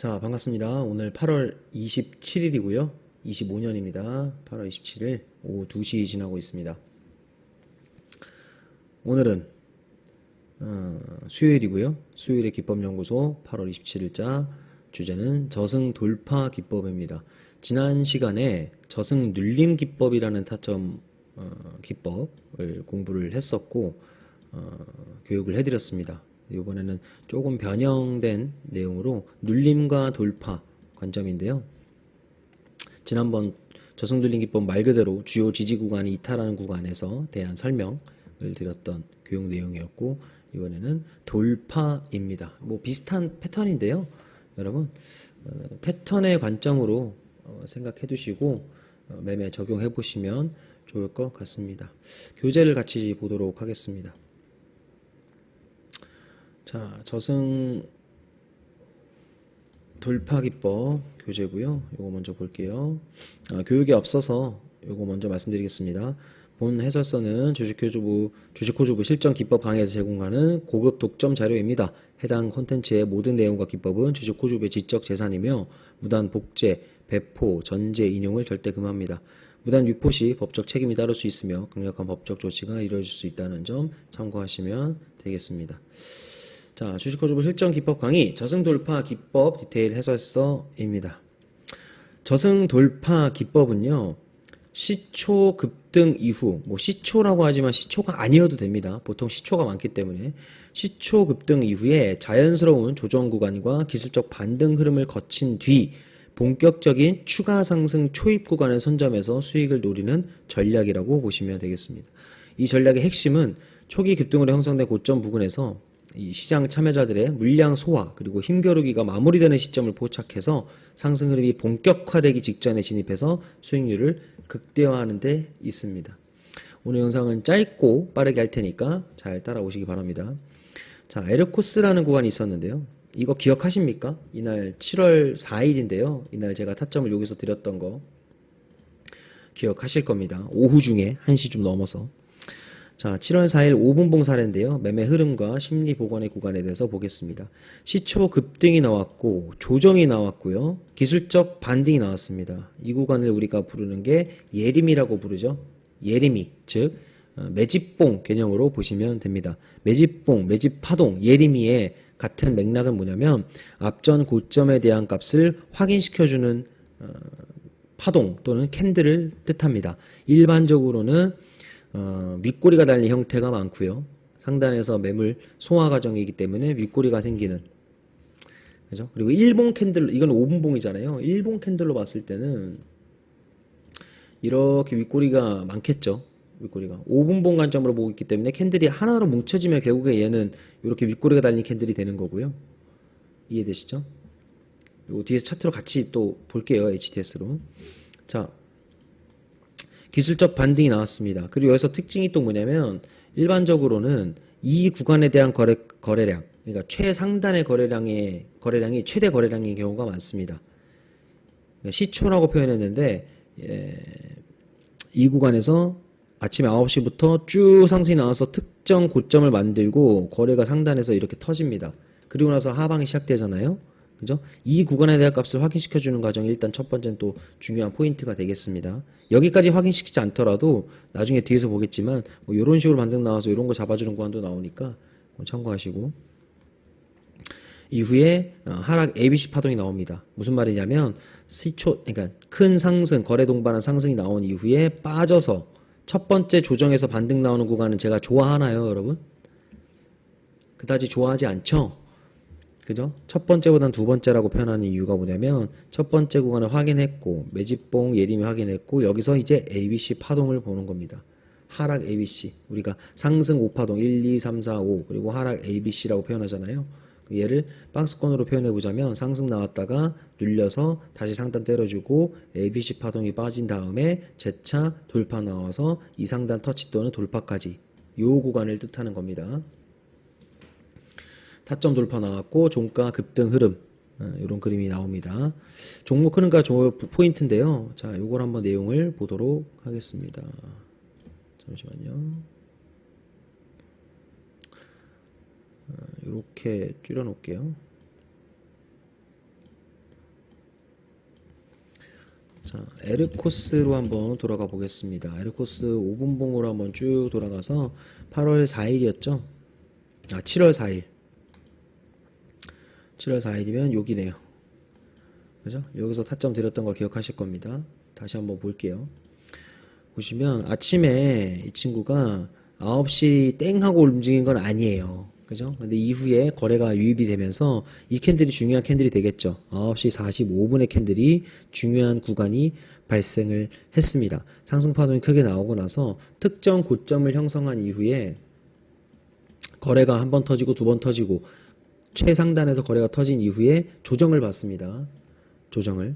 자, 반갑습니다. 오늘 8월 27일이고요. 25년입니다. 8월 27일 오후 2시 지나고 있습니다. 오늘은 수요일이고요. 수요일의 기법연구소 8월 27일자 주제는 저승 돌파 기법입니다. 지난 시간에 저승 눌림 기법이라는 타점 기법을 공부를 했었고 교육을 해드렸습니다. 이번에는 조금 변형된 내용으로 눌림과 돌파 관점인데요. 지난번 저승 눌림 기법 말 그대로 주요 지지 구간이 이탈하는 구간에서 대한 설명을 드렸던 교육 내용이었고, 이번에는 돌파입니다. 뭐 비슷한 패턴인데요. 여러분 패턴의 관점으로 생각해 두시고 매매 적용해 보시면 좋을 것 같습니다. 교재를 같이 보도록 하겠습니다. 자, 저승 돌파 기법 교재고요. 요거 먼저 볼게요. 교육에 앞서서 요거 먼저 말씀드리겠습니다. 본 해설서는 주식호주부 실전 기법 강의에서 제공하는 고급 독점 자료입니다. 해당 콘텐츠의 모든 내용과 기법은 주식호주부의 지적 재산이며 무단 복제, 배포, 전제, 인용을 절대 금합니다. 무단 유포 시 법적 책임이 따를 수 있으며 강력한 법적 조치가 이루어질 수 있다는 점 참고하시면 되겠습니다. 자, 주식호주부 실전 기법 강의 저승 돌파 기법 디테일 해설서입니다. 저승 돌파 기법은요, 시초 급등 이후, 시초라고 하지만 시초가 아니어도 됩니다. 보통 시초가 많기 때문에 시초 급등 이후에 자연스러운 조정 구간과 기술적 반등 흐름을 거친 뒤 본격적인 추가 상승 초입 구간을 선점해서 수익을 노리는 전략이라고 보시면 되겠습니다. 이 전략의 핵심은 초기 급등으로 형성된 고점 부근에서 이 시장 참여자들의 물량 소화 그리고 힘겨루기가 마무리되는 시점을 포착해서 상승 흐름이 본격화되기 직전에 진입해서 수익률을 극대화하는 데 있습니다. 오늘 영상은 짧고 빠르게 할 테니까 잘 따라오시기 바랍니다. 자, 에르코스라는 구간이 있었는데요. 이거 기억하십니까? 이날 7월 4일인데요. 이날 제가 타점을 여기서 드렸던 거 기억하실 겁니다. 오후 중에 1시 좀 넘어서. 자, 7월 4일 5분봉 사례인데요. 매매 흐름과 심리 복원의 구간에 대해서 보겠습니다. 시초 급등이 나왔고 조정이 나왔고요. 기술적 반등이 나왔습니다. 이 구간을 우리가 부르는 게 예림이라고 부르죠. 예림이, 즉 매집봉 개념으로 보시면 됩니다. 매집봉, 매집파동, 예림이의 같은 맥락은 뭐냐면 앞전 고점에 대한 값을 확인시켜주는 파동 또는 캔들을 뜻합니다. 일반적으로는 윗꼬리가 달린 형태가 많고요. 상단에서 매물 소화 과정이기 때문에 윗꼬리가 생기는, 그죠? 그리고 일봉 캔들, 이건 5분봉이잖아요. 일봉 캔들로 봤을 때는 이렇게 윗꼬리가 많겠죠. 윗꼬리가 5분봉 관점으로 보고 있기 때문에 캔들이 하나로 뭉쳐지면 결국에 얘는 이렇게 윗꼬리가 달린 캔들이 되는 거고요. 이해되시죠? 요 뒤에서 차트로 같이 또 볼게요. HTS로. 자, 기술적 반등이 나왔습니다. 그리고 여기서 특징이 또 뭐냐면 일반적으로는 이 구간에 대한 거래량, 그러니까 최상단의 거래량이 최대 거래량인 경우가 많습니다. 시초라고 표현했는데 이 구간에서 아침 9시부터 쭉 상승이 나와서 특정 고점을 만들고 거래가 상단에서 이렇게 터집니다. 그리고 나서 하방이 시작되잖아요. 그죠? 이 구간에 대한 값을 확인시켜주는 과정이 일단 첫 번째는 또 중요한 포인트가 되겠습니다. 여기까지 확인시키지 않더라도 나중에 뒤에서 보겠지만 이런 식으로 반등 나와서 이런 거 잡아주는 구간도 나오니까 참고하시고, 이후에 하락 ABC 파동이 나옵니다. 무슨 말이냐면 그러니까 큰 상승, 거래 동반한 상승이 나온 이후에 빠져서 첫 번째 조정에서 반등 나오는 구간은 제가 좋아하나요, 여러분? 그다지 좋아하지 않죠? 그죠? 첫 번째보단 두 번째라고 표현하는 이유가 뭐냐면 첫 번째 구간을 확인했고 매집봉 예림이 확인했고 여기서 이제 ABC 파동을 보는 겁니다. 하락 ABC, 우리가 상승 5파동 1, 2, 3, 4, 5 그리고 하락 ABC라고 표현하잖아요. 얘를 박스권으로 표현해 보자면 상승 나왔다가 눌려서 다시 상단 때려주고 ABC 파동이 빠진 다음에 재차 돌파 나와서 이 상단 터치 또는 돌파까지 요 구간을 뜻하는 겁니다. 타점 돌파 나왔고 종가 급등 흐름, 이런 그림이 나옵니다. 종목 흐름과 포인트인데요. 자, 요걸 한번 내용을 보도록 하겠습니다. 잠시만요. 이렇게 줄여 놓을게요. 자, 에르코스로 한번 돌아가 보겠습니다. 에르코스 5분봉으로 한번 쭉 돌아가서 8월 4일이었죠? 7월 4일. 7월 4일이면 여기네요. 그죠? 여기서 타점 드렸던 거 기억하실 겁니다. 다시 한번 볼게요. 보시면 아침에 이 친구가 9시 땡 하고 움직인 건 아니에요. 그죠? 근데 이후에 거래가 유입이 되면서 이 캔들이 중요한 캔들이 되겠죠. 9시 45분의 캔들이 중요한 구간이 발생을 했습니다. 상승파동이 크게 나오고 나서 특정 고점을 형성한 이후에 거래가 한 번 터지고 두 번 터지고 최상단에서 거래가 터진 이후에 조정을 받습니다. 조정을.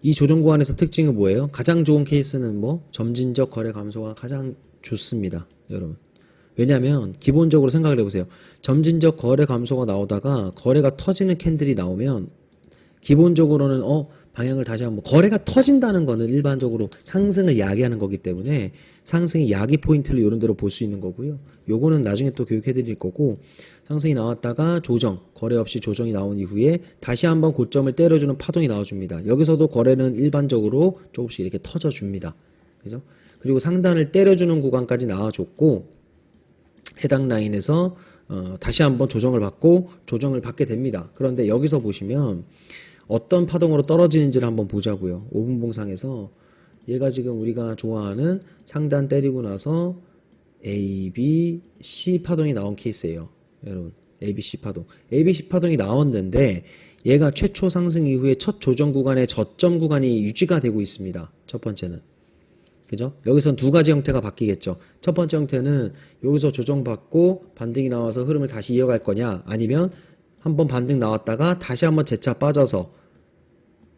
이 조정 구간에서 특징은 뭐예요? 가장 좋은 케이스는 뭐? 점진적 거래 감소가 가장 좋습니다. 여러분. 왜냐하면 기본적으로 생각을 해보세요. 점진적 거래 감소가 나오다가 거래가 터지는 캔들이 나오면 기본적으로는 방향을 다시 한번 거래가 터진다는 거는 일반적으로 상승을 야기하는 거기 때문에 상승의 야기 포인트를 이런 데로 볼 수 있는 거고요. 요거는 나중에 또 교육해 드릴 거고 상승이 나왔다가 조정, 거래 없이 조정이 나온 이후에 다시 한번 고점을 때려주는 파동이 나와줍니다. 여기서도 거래는 일반적으로 조금씩 이렇게 터져줍니다. 그죠? 그리고 상단을 때려주는 구간까지 나와줬고 해당 라인에서 다시 한번 조정을 받고 조정을 받게 됩니다. 그런데 여기서 보시면 어떤 파동으로 떨어지는지를 한번 보자고요. 5분 봉상에서 얘가 지금 우리가 좋아하는 상단 때리고 나서 A, B, C 파동이 나온 케이스예요. 여러분 A, B, C 파동. A, B, C 파동이 나왔는데 얘가 최초 상승 이후에 첫 조정 구간의 저점 구간이 유지가 되고 있습니다. 첫 번째는. 그죠? 여기선 두 가지 형태가 바뀌겠죠. 첫 번째 형태는 여기서 조정받고 반등이 나와서 흐름을 다시 이어갈 거냐 아니면 한번 반등 나왔다가 다시 한번 재차 빠져서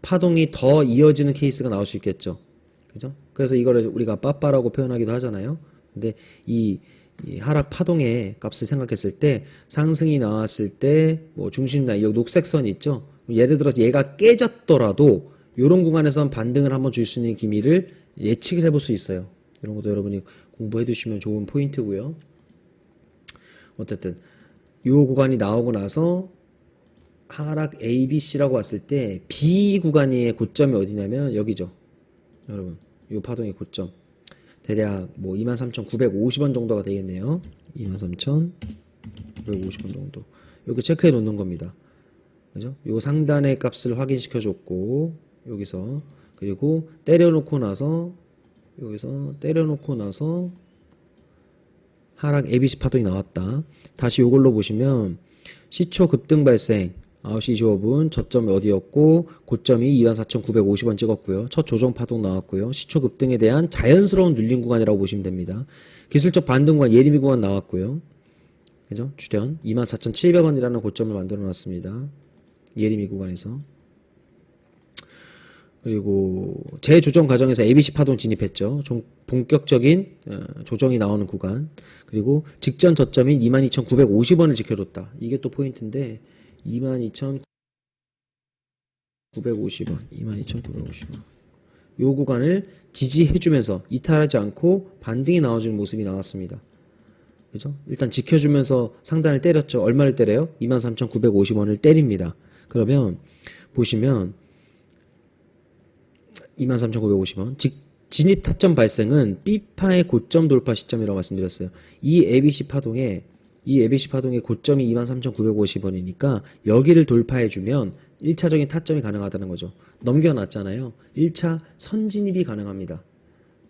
파동이 더 이어지는 케이스가 나올 수 있겠죠. 그죠? 그래서 이거를 우리가 빠빠라고 표현하기도 하잖아요. 근데 이 하락 파동의 값을 생각했을 때 상승이 나왔을 때 뭐 중심 라인 여기 녹색 선 있죠. 예를 들어서 얘가 깨졌더라도 이런 구간에선 반등을 한번 줄 수 있는 기미를 예측을 해볼 수 있어요. 이런 것도 여러분이 공부해 두시면 좋은 포인트고요. 어쨌든 이 구간이 나오고 나서 하락 A, B, C라고 왔을 때 B 구간의 고점이 어디냐면 여기죠. 여러분 이 파동의 고점 대략 뭐 23,950원 정도가 되겠네요. 23,950원 정도. 여기 체크해 놓는 겁니다. 그죠? 요 상단의 값을 확인시켜 줬고 여기서 그리고 때려놓고 나서 여기서 때려놓고 나서 하락 ABC 파동이 나왔다. 다시 요걸로 보시면 시초 급등 발생 9시 25분 저점이 어디였고 고점이 24,950원 찍었고요. 첫 조정 파동 나왔고요. 시초 급등에 대한 자연스러운 눌림 구간이라고 보시면 됩니다. 기술적 반등 구간 예리미 구간 나왔고요. 그죠? 주변 24,700원이라는 고점을 만들어 놨습니다. 예리미 구간에서. 그리고 재조정 과정에서 ABC 파동 진입했죠. 좀 본격적인 조정이 나오는 구간. 그리고 직전 저점인 22,950원을 지켜줬다. 이게 또 포인트인데 22,950원. 22,950원. 요 구간을 지지해주면서 이탈하지 않고 반등이 나와주는 모습이 나왔습니다. 그죠? 일단 지켜주면서 상단을 때렸죠. 얼마를 때려요? 23,950원을 때립니다. 그러면 보시면 23,950원. 진입 타점 발생은 B파의 고점 돌파 시점이라고 말씀드렸어요. 이 ABC 파동의 고점이 23,950원이니까 여기를 돌파해주면 1차적인 타점이 가능하다는 거죠. 넘겨놨잖아요. 1차 선진입이 가능합니다.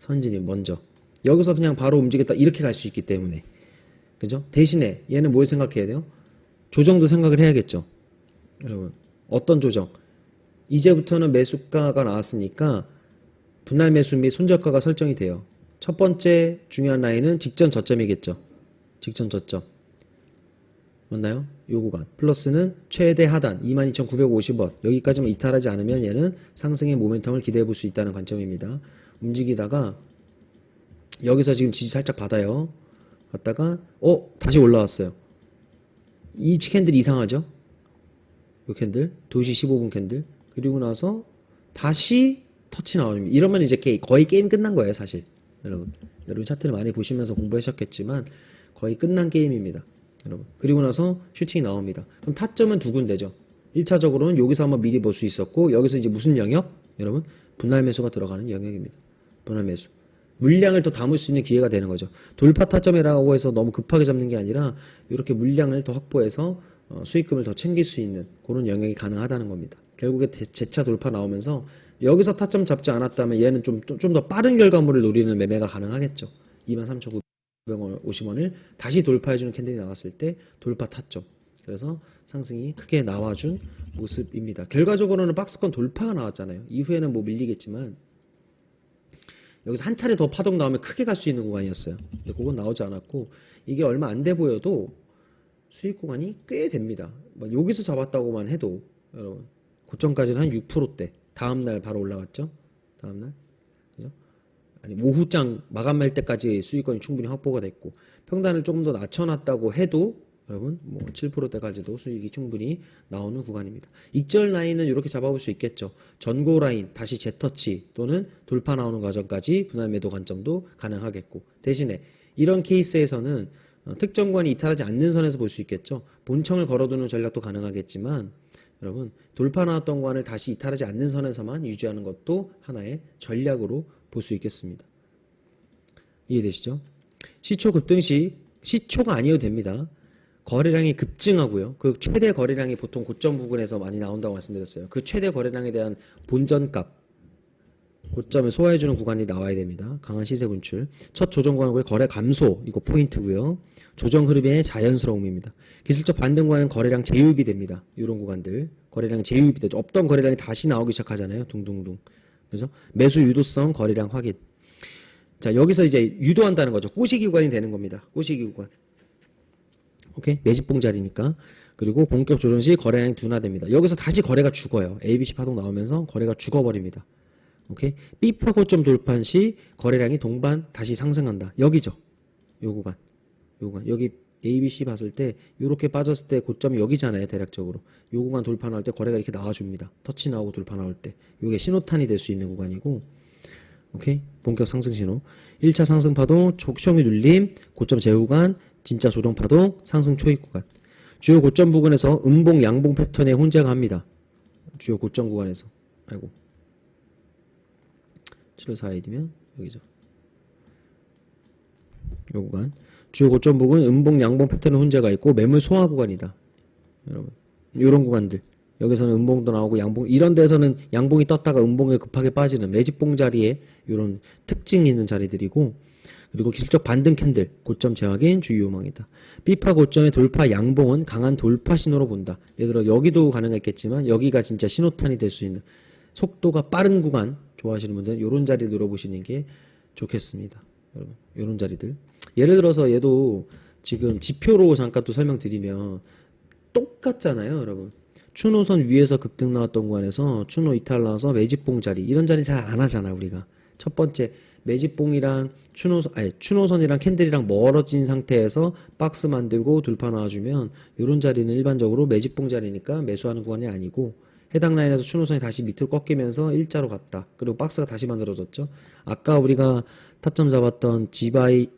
선진입 먼저. 여기서 그냥 바로 움직였다 이렇게 갈 수 있기 때문에. 그죠? 대신에 얘는 뭘 생각해야 돼요? 조정도 생각을 해야겠죠. 여러분 어떤 조정? 이제부터는 매수가가 나왔으니까 분할 매수 및 손절가가 설정이 돼요. 첫 번째 중요한 라인은 직전 저점이겠죠. 직전 저점. 맞나요? 요 구간. 플러스는 최대 하단 22,950원. 여기까지만 이탈하지 않으면 얘는 상승의 모멘텀을 기대해 볼 수 있다는 관점입니다. 움직이다가 여기서 지금 지지 살짝 받아요. 받다가 다시 올라왔어요. 이 캔들 이상하죠? 요 캔들 2시 15분 캔들. 그리고 나서 다시 터치 나옵니다. 이러면 이제 거의 게임 끝난 거예요, 사실. 여러분 차트를 많이 보시면서 공부하셨겠지만 거의 끝난 게임입니다. 여러분. 그리고 나서 슈팅이 나옵니다. 그럼 타점은 두 군데죠. 1차적으로는 여기서 한번 미리 볼 수 있었고 여기서 이제 무슨 영역? 여러분 분할 매수가 들어가는 영역입니다. 분할 매수. 물량을 더 담을 수 있는 기회가 되는 거죠. 돌파 타점이라고 해서 너무 급하게 잡는 게 아니라 이렇게 물량을 더 확보해서 수익금을 더 챙길 수 있는 그런 영역이 가능하다는 겁니다. 결국에 재차 돌파 나오면서 여기서 타점 잡지 않았다면 얘는 좀 더 빠른 결과물을 노리는 매매가 가능하겠죠. 23,950원을 다시 돌파해주는 캔들이 나왔을 때 돌파 타점. 그래서 상승이 크게 나와준 모습입니다. 결과적으로는 박스권 돌파가 나왔잖아요. 이후에는 뭐 밀리겠지만 여기서 한 차례 더 파동 나오면 크게 갈 수 있는 구간이었어요. 근데 그건 나오지 않았고 이게 얼마 안 돼 보여도 수익 구간이 꽤 됩니다. 뭐 여기서 잡았다고만 해도 여러분 고점까지는 한 6%대 다음날 바로 올라갔죠. 다음날 그죠? 아니 오후장 마감할 때까지 수익권이 충분히 확보가 됐고 평단을 조금 더 낮춰놨다고 해도 여러분 뭐 7%대까지도 수익이 충분히 나오는 구간입니다. 익절 라인은 이렇게 잡아볼 수 있겠죠. 전고 라인 다시 재터치 또는 돌파 나오는 과정까지 분할 매도 관점도 가능하겠고 대신에 이런 케이스에서는 특정권이 이탈하지 않는 선에서 볼 수 있겠죠. 본청을 걸어두는 전략도 가능하겠지만 여러분 돌파 나왔던 구간을 다시 이탈하지 않는 선에서만 유지하는 것도 하나의 전략으로 볼 수 있겠습니다. 이해되시죠? 시초 급등 시 시초가 아니어도 됩니다. 거래량이 급증하고요. 그 최대 거래량이 보통 고점 부근에서 많이 나온다고 말씀드렸어요. 그 최대 거래량에 대한 본전값, 고점을 소화해주는 구간이 나와야 됩니다. 강한 시세 분출. 첫 조정 구간의 거래 감소, 이거 포인트고요. 조정 흐름의 자연스러움입니다. 기술적 반등 구간은 거래량 재유입이 됩니다. 이런 구간들. 거래량 재유입이 되죠. 없던 거래량이 다시 나오기 시작하잖아요. 둥둥둥. 그래서 매수 유도성 거래량 확인. 자, 여기서 이제 유도한다는 거죠. 꼬시기 구간이 되는 겁니다. 꼬시기 구간. 오케이? 매집봉 자리니까. 그리고 본격 조정 시 거래량이 둔화됩니다. 여기서 다시 거래가 죽어요. ABC 파동 나오면서 거래가 죽어버립니다. 오케이? B파 고점 돌파 시 거래량이 동반 다시 상승한다. 여기죠. 요 구간. 요 구간. 여기 ABC 봤을 때 요렇게 빠졌을 때 고점이 여기잖아요. 대략적으로. 요 구간 돌파 나올 때 거래가 이렇게 나와줍니다. 터치 나오고 돌파 나올 때. 요게 신호탄이 될 수 있는 구간이고 오케이? 본격 상승 신호. 1차 상승 파동, 촉청이 눌림, 고점 제후간, 진짜 조정 파동, 상승 초입 구간. 주요 고점 부근에서 음봉, 양봉 패턴에 혼재가 합니다. 주요 고점 구간에서. 아이고. 754일이면 여기죠. 요 구간. 주요 고점 부근 음봉, 양봉 패턴에 혼재가 있고 매물 소화 구간이다. 여러분. 요런 구간들. 여기서는 음봉도 나오고 양봉, 이런 데서는 양봉이 떴다가 음봉에 급하게 빠지는 매집봉 자리에 이런 특징이 있는 자리들이고, 그리고 기술적 반등 캔들, 고점 재확인 주의 요망이다. B파 고점의 돌파 양봉은 강한 돌파 신호로 본다. 예를 들어 여기도 가능했겠지만 여기가 진짜 신호탄이 될 수 있는 속도가 빠른 구간 좋아하시는 분들은 이런 자리를 노려보시는 게 좋겠습니다. 여러분, 이런 자리들. 예를 들어서 얘도 지금 지표로 잠깐 또 설명드리면 똑같잖아요, 여러분. 추노선 위에서 급등 나왔던 구간에서 추노 이탈 나와서 매집봉 자리, 이런 자리 잘 안 하잖아 우리가. 첫 번째 매집봉이랑 추노선이랑 캔들이랑 멀어진 상태에서 박스 만들고 돌파 나와주면 이런 자리는 일반적으로 매집봉 자리니까 매수하는 구간이 아니고, 해당 라인에서 추노선이 다시 밑으로 꺾이면서 일자로 갔다. 그리고 박스가 다시 만들어졌죠. 아까 우리가 타점 잡았던 G2G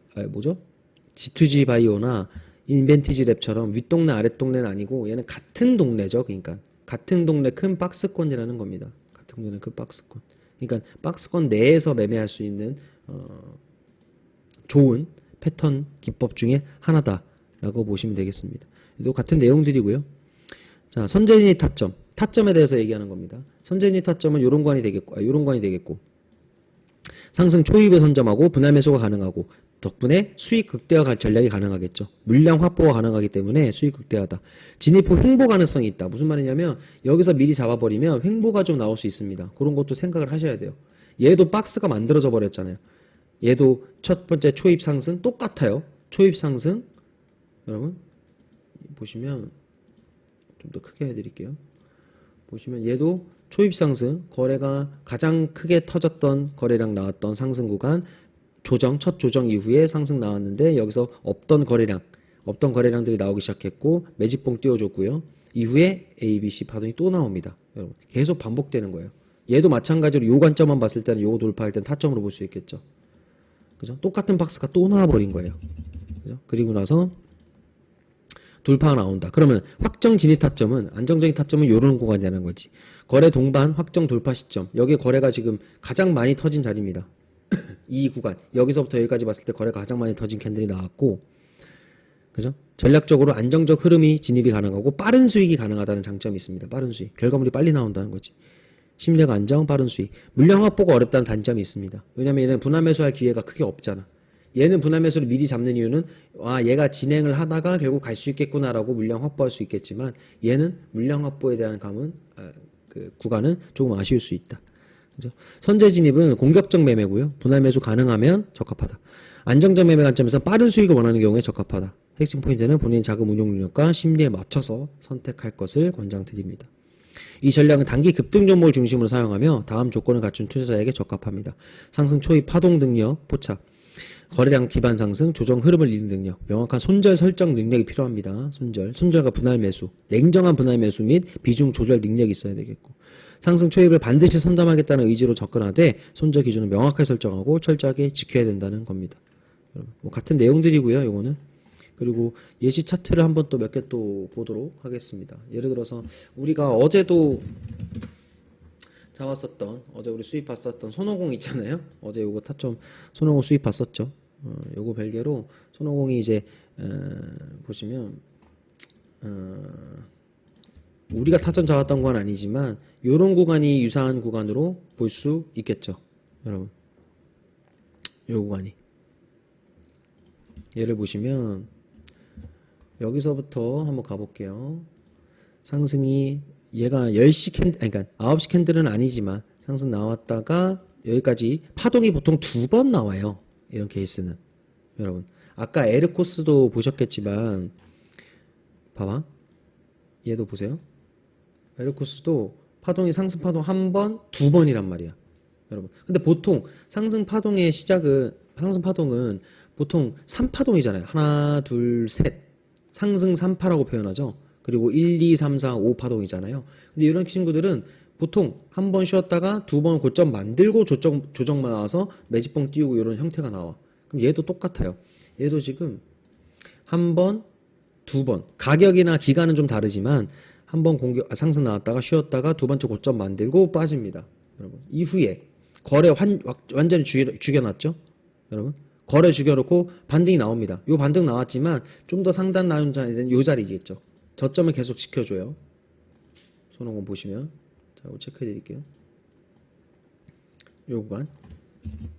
바이오나 인벤티지 랩처럼 윗동네 아랫동네는 아니고 얘는 같은 동네죠. 그러니까 같은 동네 큰 박스권이라는 겁니다. 같은 동네 큰 박스권. 그러니까 박스권 내에서 매매할 수 있는 좋은 패턴 기법 중에 하나다라고 보시면 되겠습니다. 또 같은 내용들이고요. 자, 선제진입 타점. 타점에 대해서 얘기하는 겁니다. 선제진입 타점은 요런 구간이 되겠고 상승 초입에 선점하고 분할 매수가 가능하고 덕분에 수익 극대화 전략이 가능하겠죠. 물량 확보가 가능하기 때문에 수익 극대화다. 진입 후 횡보 가능성이 있다. 무슨 말이냐면 여기서 미리 잡아버리면 횡보가 좀 나올 수 있습니다. 그런 것도 생각을 하셔야 돼요. 얘도 박스가 만들어져 버렸잖아요. 얘도 첫 번째 초입 상승 똑같아요. 초입 상승 여러분 보시면 좀 더 크게 해드릴게요. 보시면 얘도 초입 상승 거래가 가장 크게 터졌던 거래량 나왔던 상승 구간 첫 조정 이후에 상승 나왔는데 여기서 없던 거래량들이 나오기 시작했고 매집봉 띄워줬고요. 이후에 ABC 파동이 또 나옵니다. 여러분 계속 반복되는 거예요. 얘도 마찬가지로 요 관점만 봤을 때는 요거 돌파할 때는 타점으로 볼 수 있겠죠. 그죠? 똑같은 박스가 또 나와버린 거예요. 그죠? 그리고 나서 돌파가 나온다. 그러면 확정 진입 타점은 안정적인 타점은 요런 구간이라는 거지. 거래 동반 확정 돌파 시점. 여기 거래가 지금 가장 많이 터진 자리입니다. 이 구간. 여기서부터 여기까지 봤을 때 거래가 가장 많이 터진 캔들이 나왔고, 그죠? 전략적으로 안정적 흐름이 진입이 가능하고 빠른 수익이 가능하다는 장점이 있습니다. 빠른 수익. 결과물이 빨리 나온다는 거지. 심리적 안정, 빠른 수익. 물량 확보가 어렵다는 단점이 있습니다. 왜냐면 얘는 분할 매수할 기회가 크게 없잖아. 얘는 분할 매수를 미리 잡는 이유는 얘가 진행을 하다가 결국 갈 수 있겠구나라고 물량 확보할 수 있겠지만 얘는 물량 확보에 대한 그 구간은 조금 아쉬울 수 있다. 그죠? 선제 진입은 공격적 매매고요. 분할 매수 가능하면 적합하다. 안정적 매매 관점에서 빠른 수익을 원하는 경우에 적합하다. 핵심 포인트는 본인 자금 운용 능력과 심리에 맞춰서 선택할 것을 권장드립니다. 이 전략은 단기 급등 종목을 중심으로 사용하며 다음 조건을 갖춘 투자자에게 적합합니다. 상승 초입 파동 능력, 포착, 거래량 기반 상승, 조정 흐름을 읽는 능력, 명확한 손절 설정 능력이 필요합니다. 손절과 분할 매수, 냉정한 분할 매수 및 비중 조절 능력이 있어야 되겠고, 상승 초입을 반드시 선담하겠다는 의지로 접근하되 손절 기준을 명확하게 설정하고 철저하게 지켜야 된다는 겁니다. 뭐 같은 내용들이고요, 요거는. 그리고 예시 차트를 한번 또 몇 개 또 보도록 하겠습니다. 예를 들어서 우리가 어제도 잡았었던, 어제 우리 수입 봤었던 손오공 있잖아요. 어제 요거 타점 손오공 수입 봤었죠. 요거 별개로 손오공이 이제 보시면 우리가 타점 잡았던 건 아니지만 요런 구간이 유사한 구간으로 볼 수 있겠죠, 여러분. 요 구간이 얘를 보시면 여기서부터 한번 가볼게요. 상승이 얘가 10시 캔들, 그러니까 9시 캔들은 아니지만 상승 나왔다가 여기까지 파동이 보통 2번 나와요. 이런 케이스는. 여러분. 아까 에르코스도 보셨겠지만 봐봐. 얘도 보세요. 에르코스도 파동이 상승 파동 1번, 2번이란 말이야. 여러분. 근데 보통 상승 파동의 시작은, 상승 파동은 보통 3파동이잖아요. 하나, 둘, 셋. 상승 3파라고 표현하죠. 그리고 1, 2, 3, 4, 5파동이잖아요. 근데 이런 친구들은 보통 한 번 쉬었다가 두 번 고점 만들고 조정만 나와서 매집봉 띄우고 이런 형태가 나와. 그럼 얘도 똑같아요. 얘도 지금 한 번, 두 번. 가격이나 기간은 좀 다르지만 한 번 상승 나왔다가 쉬었다가 두 번째 고점 만들고 빠집니다. 여러분. 이후에 거래 완전히 죽여놨죠? 여러분. 거래 죽여놓고 반등이 나옵니다. 요 반등 나왔지만 좀 더 상단 나온 자리는 요 자리겠죠. 저점을 계속 지켜줘요. 손오공 보시면 자, 이거 체크해 드릴게요. 요 구간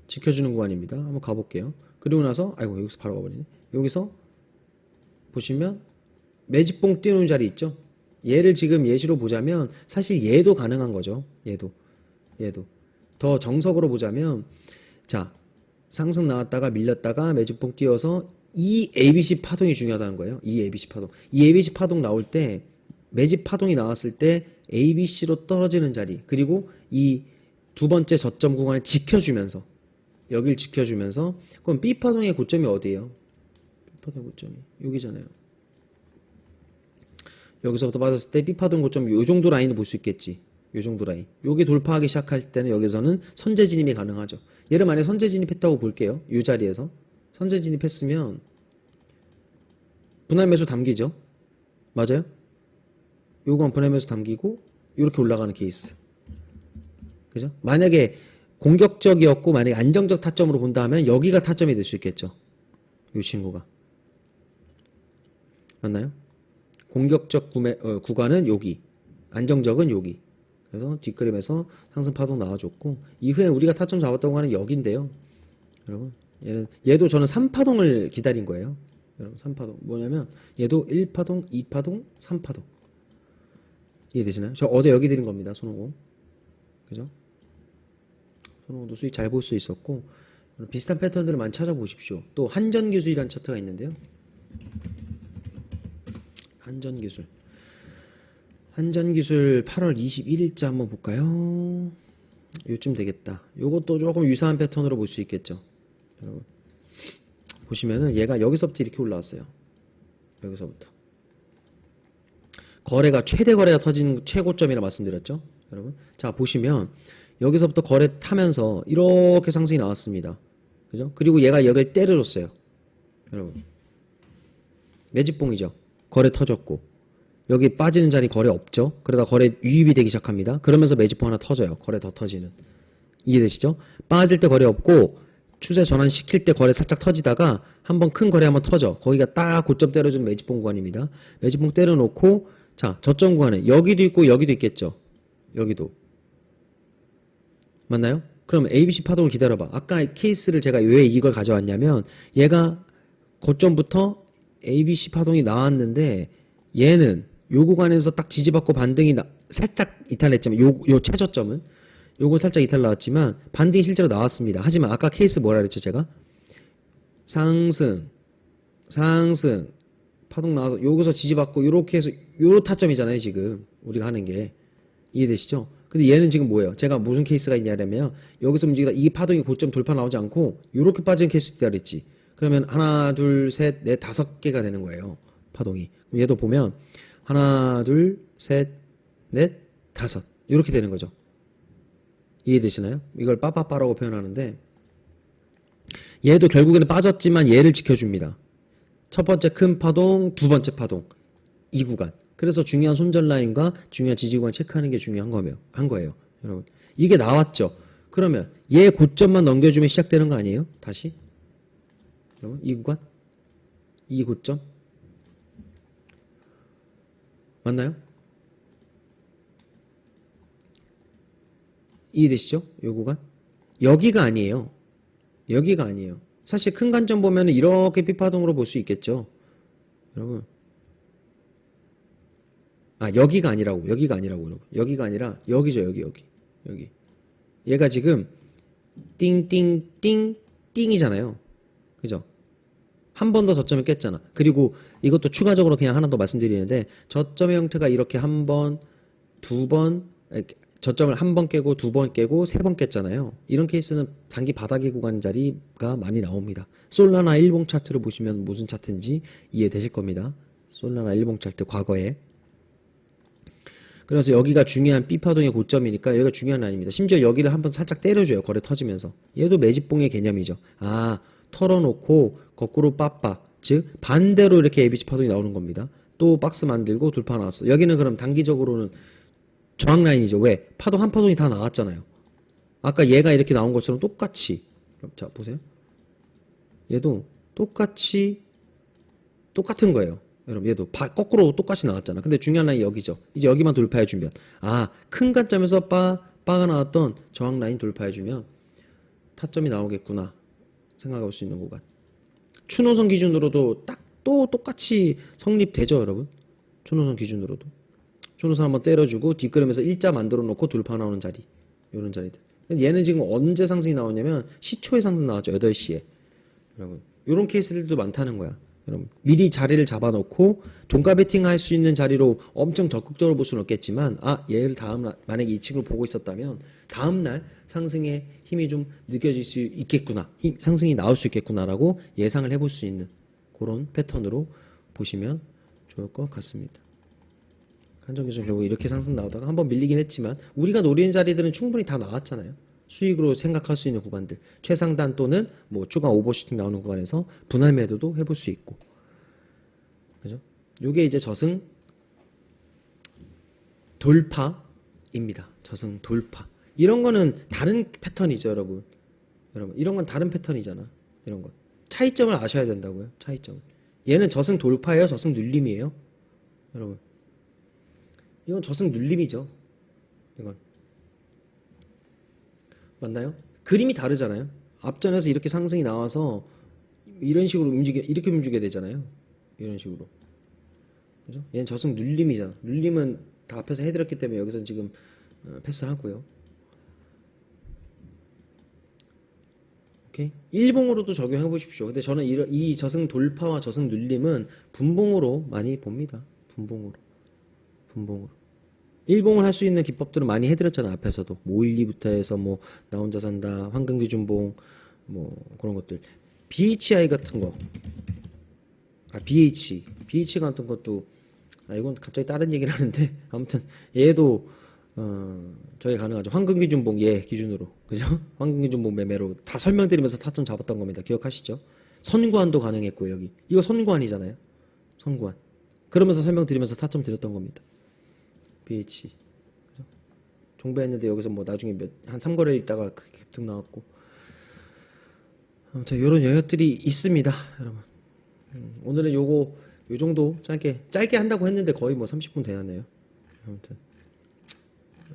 지켜주는 구간입니다. 한번 가볼게요. 그리고 나서 아이고 여기서 바로 가버리네. 여기서 보시면 매집봉 띄우는 자리 있죠. 얘를 지금 예시로 보자면 사실 얘도 가능한 거죠. 얘도 더 정석으로 보자면 자, 상승 나왔다가 밀렸다가 매집봉 띄워서 이 ABC 파동이 중요하다는 거예요. 이 ABC 파동. 이 ABC 파동 나올 때 매집 파동이 나왔을 때 ABC로 떨어지는 자리, 그리고 이 두 번째 저점 구간을 지켜주면서 여길 지켜주면서 그럼 B 파동의 고점이 어디예요? B 파동의 고점이 여기잖아요. 여기서부터 빠졌을 때 B 파동 고점 요 정도 라인을 볼 수 있겠지. 요 정도 라인. 요게 돌파하기 시작할 때는 여기서는 선제 진입이 가능하죠. 얘를 만약에 선제 진입했다고 볼게요. 이 자리에서 선제 진입했으면 분할 매수 담기죠. 맞아요? 요건 분할 매수 담기고 이렇게 올라가는 케이스. 그죠? 만약에 공격적이었고 만약에 안정적 타점으로 본다면 여기가 타점이 될 수 있겠죠. 이 친구가. 맞나요? 공격적 구간은 여기, 안정적은 여기. 그래서 뒷그림에서 상승 파동 나와줬고 이후에 우리가 타점 잡았다고 하는 여기인데요. 여러분, 얘도 저는 3파동을 기다린 거예요. 여러분, 3파동 뭐냐면 얘도 1파동, 2파동, 3파동. 이해되시나요? 저 어제 여기 드린 겁니다. 손오공. 그죠? 손오공도 수익 잘 볼 수 있었고 비슷한 패턴들을 많이 찾아보십시오. 또 한전기술이라는 차트가 있는데요. 한전기술 8월 21일자 한번 볼까요? 요쯤 되겠다. 요것도 조금 유사한 패턴으로 볼 수 있겠죠. 여러분 보시면은 얘가 여기서부터 이렇게 올라왔어요. 여기서부터 거래가 최대 거래가 터진 최고점이라 말씀드렸죠. 여러분 자 보시면 여기서부터 거래 타면서 이렇게 상승이 나왔습니다. 그죠? 그리고 얘가 여기를 때려줬어요. 여러분 매집봉이죠. 거래 터졌고 여기 빠지는 자리 거래 없죠. 그러다 거래 유입이 되기 시작합니다. 그러면서 매집봉 하나 터져요. 거래 더 터지는. 이해되시죠? 빠질 때 거래 없고 추세 전환시킬 때 거래 살짝 터지다가 한번 큰 거래 한번 터져. 거기가 딱 고점 때려주는 매집봉 구간입니다. 매집봉 때려놓고 자 저점 구간에 여기도 있고 여기도 있겠죠. 여기도 맞나요? 그럼 ABC 파동을 기다려봐. 아까 케이스를 제가 왜 이걸 가져왔냐면 얘가 고점부터 ABC 파동이 나왔는데 얘는 요 구간에서 딱 지지받고 반등이 살짝 이탈했지만 요 최저점은 요거 살짝 이탈 나왔지만 반등이 실제로 나왔습니다. 하지만 아까 케이스 뭐라 그랬죠 제가? 상승 파동 나와서 여기서 지지받고 요렇게 해서 요 타점이잖아요 지금 우리가 하는 게. 이해되시죠? 근데 얘는 지금 뭐예요? 제가 무슨 케이스가 있냐면 여기서 움직이다 이 파동이 고점 돌파 나오지 않고 요렇게 빠지는 케이스 있다 그랬지. 그러면 하나 둘 셋 넷 다섯 개가 되는 거예요 파동이. 얘도 보면 하나 둘 셋 넷 다섯 요렇게 되는 거죠. 이해되시나요? 이걸 빠빠빠라고 표현하는데 얘도 결국에는 빠졌지만 얘를 지켜줍니다. 첫 번째 큰 파동, 두 번째 파동 이 구간. 그래서 중요한 손절 라인과 중요한 지지 구간 체크하는 게 중요한 거예요. 여러분 이게 나왔죠. 그러면 얘 고점만 넘겨주면 시작되는 거 아니에요? 다시 여러분 이 구간 이 고점 맞나요? 이해되시죠? 요 구간 여기가 아니에요. 여기가 아니에요. 사실 큰 관점 보면은 이렇게 B파동으로 볼 수 있겠죠. 여러분 여기가 아니라고 여러분. 여기가 아니라 여기죠. 여기 얘가 지금 띵이잖아요. 그죠? 한 번 더 저점을 깼잖아. 그리고 이것도 추가적으로 그냥 하나 더 말씀드리는데 저점의 형태가 이렇게 한 번, 두 번 저점을 한 번 깨고 두 번 깨고 세 번 깼잖아요. 이런 케이스는 단기 바닥의 구간 자리가 많이 나옵니다. 솔라나 일봉 차트를 보시면 무슨 차트인지 이해되실 겁니다. 솔라나 일봉 차트 과거에. 그래서 여기가 중요한 B파동의 고점이니까 여기가 중요한 라인입니다. 심지어 여기를 한번 살짝 때려줘요. 거래 터지면서. 얘도 매집봉의 개념이죠. 털어놓고 거꾸로 빠빠. 즉 반대로 이렇게 ABC 파동이 나오는 겁니다. 또 박스 만들고 돌파 나왔어. 여기는 그럼 단기적으로는 저항 라인이죠. 왜? 파동 한 파동이 다 나왔잖아요. 아까 얘가 이렇게 나온 것처럼 똑같이. 자 보세요. 얘도 똑같이 똑같은 거예요. 여러분 얘도 거꾸로 똑같이 나왔잖아. 근데 중요한 라인이 여기죠. 이제 여기만 돌파해주면 큰 관점에서 바가 나왔던 저항 라인 돌파해주면 타점이 나오겠구나 생각할 수 있는 구간. 추노선 기준으로도 또 똑같이 성립되죠 여러분. 추노선 기준으로도 추노선 한번 때려주고 뒷걸음에서 일자 만들어 놓고 돌파 나오는 자리 이런 자리들. 얘는 지금 언제 상승이 나오냐면 시초에 상승 나왔죠. 8시에 여러분 이런 케이스들도 많다는 거야. 여러분 미리 자리를 잡아놓고 종가 베팅 할 수 있는 자리로 엄청 적극적으로 볼 수는 없겠지만 얘를 만약에 이 친구를 보고 있었다면 다음날 상승의 힘이 좀 느껴질 수 있겠구나, 상승이 나올 수 있겠구나라고 예상을 해볼 수 있는 그런 패턴으로 보시면 좋을 것 같습니다. 한정기준 결국 이렇게 상승 나오다가 한번 밀리긴 했지만 우리가 노리는 자리들은 충분히 다 나왔잖아요. 수익으로 생각할 수 있는 구간들, 최상단 또는 뭐 추가 오버슈팅 나오는 구간에서 분할 매도도 해볼 수 있고, 그죠? 요게 이제 저승 돌파입니다. 저승 돌파. 이런 거는 다른 패턴이죠, 여러분. 이런 건 다른 패턴이잖아. 이런 건 차이점을 아셔야 된다고요. 차이점. 얘는 저승 돌파예요, 저승 눌림이에요, 여러분. 이건 저승 눌림이죠. 이건. 맞나요? 그림이 다르잖아요. 앞전에서 이렇게 상승이 나와서 이런 식으로 이렇게 움직여야 되잖아요. 이런 식으로. 그죠? 얘는 저승 눌림이잖아. 눌림은 다 앞에서 해드렸기 때문에 여기서 지금 패스하고요. 오케이? 일봉으로도 적용해 보십시오. 근데 저는 이 저승 돌파와 저승 눌림은 분봉으로 많이 봅니다. 분봉으로. 일봉을 할 수 있는 기법들은 많이 해드렸잖아. 앞에서도 512부터 해서 뭐 나 혼자 산다, 황금기준봉, 뭐 그런 것들. BHI 같은 거, BH 같은 것도 이건 갑자기 다른 얘기를 하는데 아무튼 얘도 저게 가능하죠. 황금기준봉 얘 기준으로, 그죠? 황금기준봉 매매로 다 설명드리면서 타점 잡았던 겁니다. 기억하시죠? 선구안도 가능했고요. 여기 이거 선구안이잖아요. 선구안. 그러면서 설명드리면서 타점 드렸던 겁니다. BH. 종배했는데 여기서 뭐 나중에 한 3거래 있다가 크게 급등 나왔고. 아무튼 이런 영역들이 있습니다, 여러분. 오늘은 요 정도 짧게 한다고 했는데 거의 뭐 30분 되었네요. 아무튼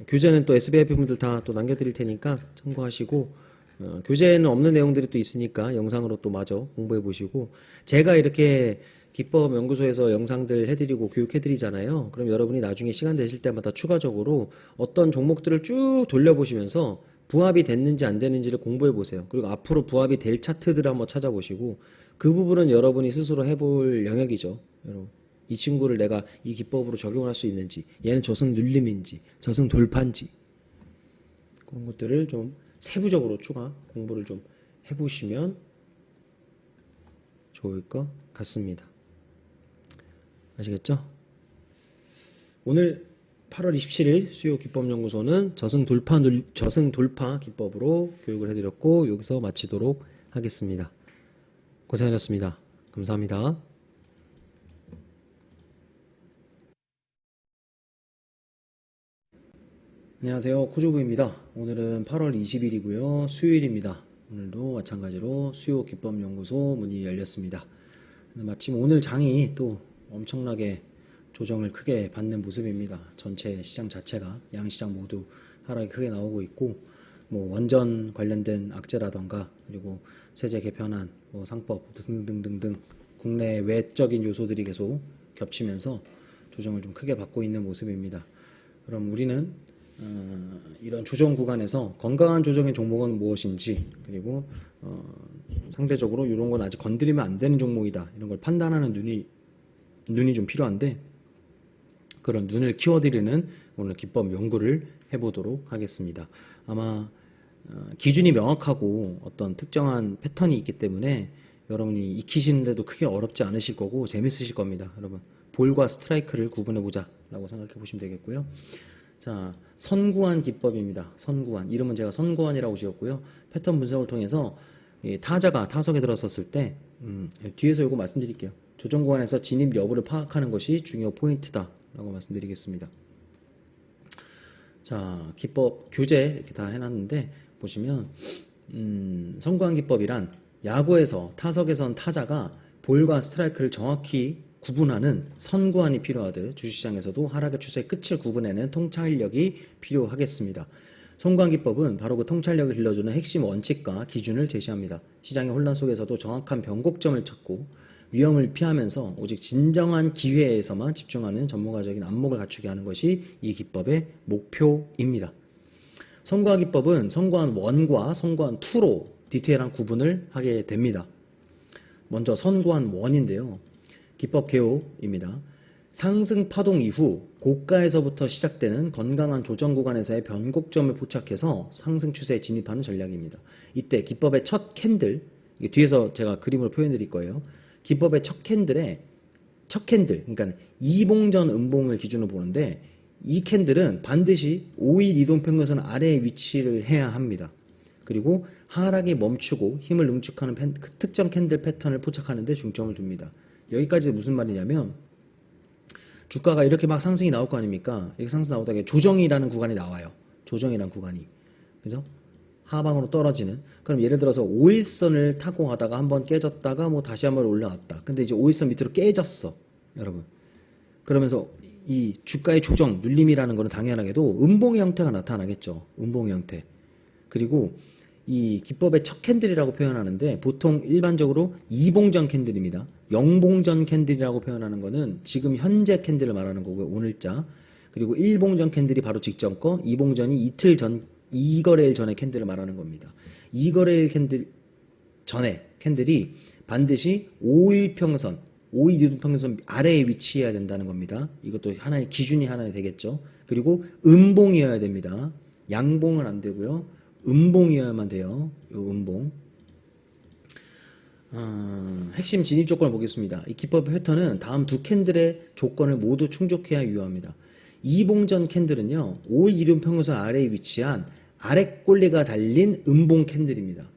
교재는 또 SBIP 분들 다 또 남겨드릴 테니까 참고하시고, 교재에는 없는 내용들이 또 있으니까 영상으로 또 마저 공부해 보시고, 제가 이렇게 기법 연구소에서 영상들 해드리고 교육해드리잖아요. 그럼 여러분이 나중에 시간 되실 때마다 추가적으로 어떤 종목들을 쭉 돌려보시면서 부합이 됐는지 안 되는지를 공부해 보세요. 그리고 앞으로 부합이 될 차트들을 한번 찾아보시고, 그 부분은 여러분이 스스로 해볼 영역이죠. 여러분, 이 친구를 내가 이 기법으로 적용할 수 있는지, 얘는 저승 눌림인지, 저승 돌파인지, 그런 것들을 좀 세부적으로 추가 공부를 좀 해보시면 좋을 것 같습니다. 아시겠죠? 오늘 8월 27일 수요 기법연구소는 저승 돌파 기법으로 교육을 해드렸고, 여기서 마치도록 하겠습니다. 고생하셨습니다. 감사합니다. 안녕하세요. 코조부입니다. 오늘은 8월 20일이고요. 수요일입니다. 오늘도 마찬가지로 수요 기법연구소 문이 열렸습니다. 마침 오늘 장이 또 엄청나게 조정을 크게 받는 모습입니다. 전체 시장 자체가, 양시장 모두 하락이 크게 나오고 있고, 뭐 원전 관련된 악재라던가, 그리고 세제 개편안, 뭐 상법 등등등등 국내 외적인 요소들이 계속 겹치면서 조정을 좀 크게 받고 있는 모습입니다. 그럼 우리는 이런 조정 구간에서 건강한 조정의 종목은 무엇인지, 그리고 상대적으로 이런 건 아직 건드리면 안 되는 종목이다, 이런 걸 판단하는 눈이 좀 필요한데, 그런 눈을 키워드리는 오늘 기법 연구를 해보도록 하겠습니다. 아마 기준이 명확하고 어떤 특정한 패턴이 있기 때문에 여러분이 익히시는데도 크게 어렵지 않으실 거고 재밌으실 겁니다. 여러분, 볼과 스트라이크를 구분해보자 라고 생각해 보시면 되겠고요. 자, 선구안 기법입니다. 선구안, 이름은 제가 선구안이라고 지었고요. 패턴 분석을 통해서 타자가 타석에 들어섰을 때 뒤에서 이거 말씀드릴게요. 조정 구간에서 진입 여부를 파악하는 것이 중요 포인트다 라고 말씀드리겠습니다. 자, 기법 교재 이렇게 다 해놨는데 보시면 선구안 기법이란 야구에서 타석에선 타자가 볼과 스트라이크를 정확히 구분하는 선구안이 필요하듯 주식시장에서도 하락의 추세 끝을 구분해내는 통찰력이 필요하겠습니다. 선구안 기법은 바로 그 통찰력을 길러주는 핵심 원칙과 기준을 제시합니다. 시장의 혼란 속에서도 정확한 변곡점을 찾고 위험을 피하면서 오직 진정한 기회에서만 집중하는 전문가적인 안목을 갖추게 하는 것이 이 기법의 목표입니다. 선구안 기법은 선구안 1과 선구안 2로 디테일한 구분을 하게 됩니다. 먼저 선구안 1인데요. 기법 개요입니다. 상승 파동 이후 고가에서부터 시작되는 건강한 조정 구간에서의 변곡점을 포착해서 상승 추세에 진입하는 전략입니다. 이때 기법의 첫 캔들, 뒤에서 제가 그림으로 표현 드릴 거예요. 기법의 첫 캔들, 그러니까 이봉전 음봉을 기준으로 보는데, 이 캔들은 반드시 5일 이동평균선 아래에 위치를 해야 합니다. 그리고 하락이 멈추고 힘을 응축하는 특정 캔들 패턴을 포착하는 데 중점을 둡니다. 여기까지 무슨 말이냐면, 주가가 이렇게 막 상승이 나올 거 아닙니까? 이렇게 상승 나오다가 조정이라는 구간이 나와요. 조정이라는 구간이. 그죠? 하방으로 떨어지는. 그럼 예를 들어서 5일선을 타고 가다가 한번 깨졌다가 뭐 다시 한번 올라왔다. 근데 이제 5일선 밑으로 깨졌어. 여러분. 그러면서 이 주가의 조정, 눌림이라는 거는 당연하게도 음봉의 형태가 나타나겠죠. 음봉의 형태. 그리고 이 기법의 첫 캔들이라고 표현하는데 보통 일반적으로 이봉전 캔들입니다. 영봉전 캔들이라고 표현하는 거는 지금 현재 캔들을 말하는 거고요. 오늘자. 그리고 1봉전 캔들이 바로 직전 거, 2봉전이 이틀 전, 2거래일 전에 캔들을 말하는 겁니다. 2거래일 캔들 전에 캔들이 반드시 5일 평선, 5일 이동평균선 아래에 위치해야 된다는 겁니다. 이것도 하나의 기준이 하나 되겠죠. 그리고 음봉이어야 됩니다. 양봉은 안 되고요. 음봉이어야만 돼요. 요 음봉. 핵심 진입 조건을 보겠습니다. 이 기법 패턴은 다음 두 캔들의 조건을 모두 충족해야 유효합니다. 이봉전 캔들은요, 5일 이동평균선 아래에 위치한 아랫꼬리가 달린 음봉 캔들입니다.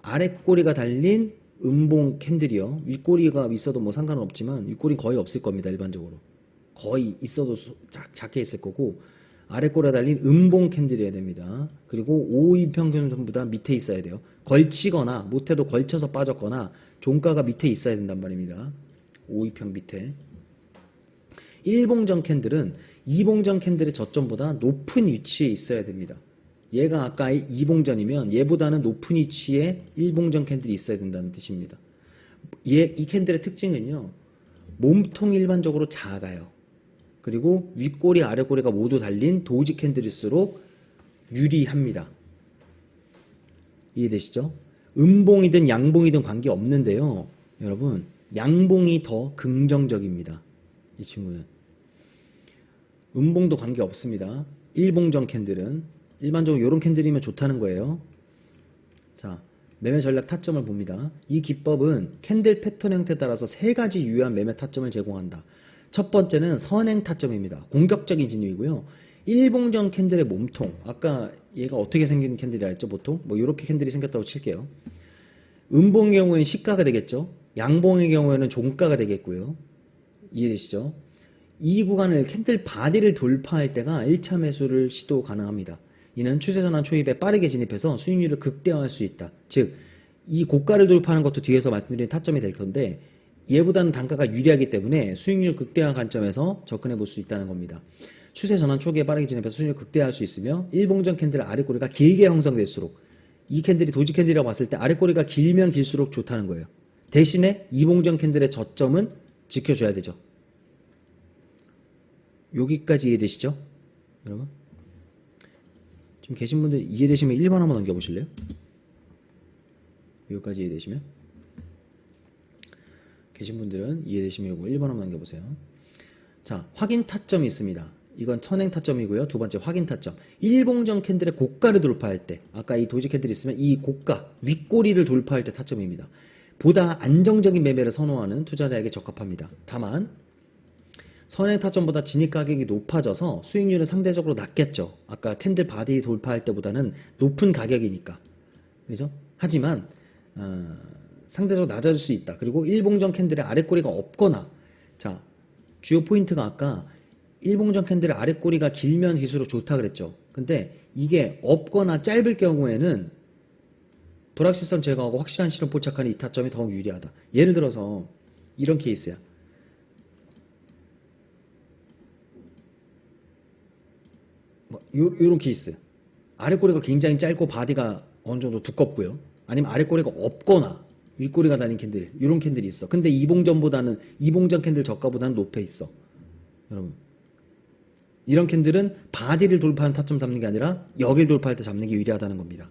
아랫꼬리가 달린 음봉 캔들이요. 윗꼬리가 있어도 뭐 상관은 없지만 윗꼬리 거의 없을 겁니다. 일반적으로. 거의 있어도 작게 있을 거고 아래 꼬리에 달린 음봉 캔들이어야 됩니다. 그리고 5위평균 전부 다 밑에 있어야 돼요. 걸치거나 못해도 걸쳐서 빠졌거나 종가가 밑에 있어야 된단 말입니다. 5위평 밑에. 1봉전 캔들은 2봉전 캔들의 저점보다 높은 위치에 있어야 됩니다. 얘가 아까 2봉전이면 얘보다는 높은 위치에 1봉전 캔들이 있어야 된다는 뜻입니다. 이 캔들의 특징은요. 몸통이 일반적으로 작아요. 그리고 윗꼬리 아랫꼬리가 모두 달린 도지 캔들일수록 유리합니다. 이해되시죠? 음봉이든 양봉이든 관계없는데요. 여러분 양봉이 더 긍정적입니다. 이 친구는. 음봉도 관계없습니다. 1봉전 캔들은 일반적으로 이런 캔들이면 좋다는 거예요. 자, 매매 전략 타점을 봅니다. 이 기법은 캔들 패턴 형태에 따라서 세 가지 유효한 매매 타점을 제공한다. 첫 번째는 선행 타점입니다. 공격적인 진입이고요. 1봉전 캔들의 몸통. 아까 얘가 어떻게 생긴 캔들이라 했죠, 보통? 뭐 이렇게 캔들이 생겼다고 칠게요. 음봉의 경우에는 시가가 되겠죠. 양봉의 경우에는 종가가 되겠고요. 이해되시죠? 이 구간을 캔들 바디를 돌파할 때가 1차 매수를 시도 가능합니다. 이는 추세전환 초입에 빠르게 진입해서 수익률을 극대화할 수 있다. 즉, 이 고가를 돌파하는 것도 뒤에서 말씀드린 타점이 될 건데 얘보다는 단가가 유리하기 때문에 수익률 극대화 관점에서 접근해 볼 수 있다는 겁니다. 추세전환 초기에 빠르게 진입해서 수익률 극대화할 수 있으며 1봉전 캔들 아랫꼬리가 길게 형성될수록 이 캔들이 도지 캔들이라고 봤을 때 아랫꼬리가 길면 길수록 좋다는 거예요. 대신에 2봉전 캔들의 저점은 지켜줘야 되죠. 여기까지 이해되시죠? 여러분? 지금 계신 분들 이해되시면 1번 한번 넘겨보실래요? 여기까지 이해되시면? 계신 분들은 이해되시면 이거 1번 한번 넘겨보세요. 자, 확인 타점이 있습니다. 이건 선행 타점이고요. 두 번째 확인 타점. 1봉전 캔들의 고가를 돌파할 때, 아까 이 도지 캔들이 있으면 이 고가, 윗꼬리를 돌파할 때 타점입니다. 보다 안정적인 매매를 선호하는 투자자에게 적합합니다. 다만 선행 타점보다 진입 가격이 높아져서 수익률은 상대적으로 낮겠죠. 아까 캔들 바디 돌파할 때보다는 높은 가격이니까. 그죠? 하지만 상대적으로 낮아질 수 있다. 그리고 1봉전 캔들의 아랫꼬리가 없거나, 자, 주요 포인트가 아까 1봉전 캔들의 아랫꼬리가 길면 길수록 좋다 그랬죠. 근데 이게 없거나 짧을 경우에는 불확실성 제거하고 확실한 실현 포착하는 이 타점이 더 유리하다. 예를 들어서 이런 케이스야. 요런 케이스. 아랫꼬리가 굉장히 짧고 바디가 어느 정도 두껍고요. 아니면 아랫꼬리가 없거나 윗꼬리가 달린 캔들, 이런 캔들이 있어. 근데 2봉전 캔들 저가보다는 높여 있어. 여러분. 이런 캔들은 바디를 돌파하는 타점 잡는 게 아니라 여길 돌파할 때 잡는 게 유리하다는 겁니다.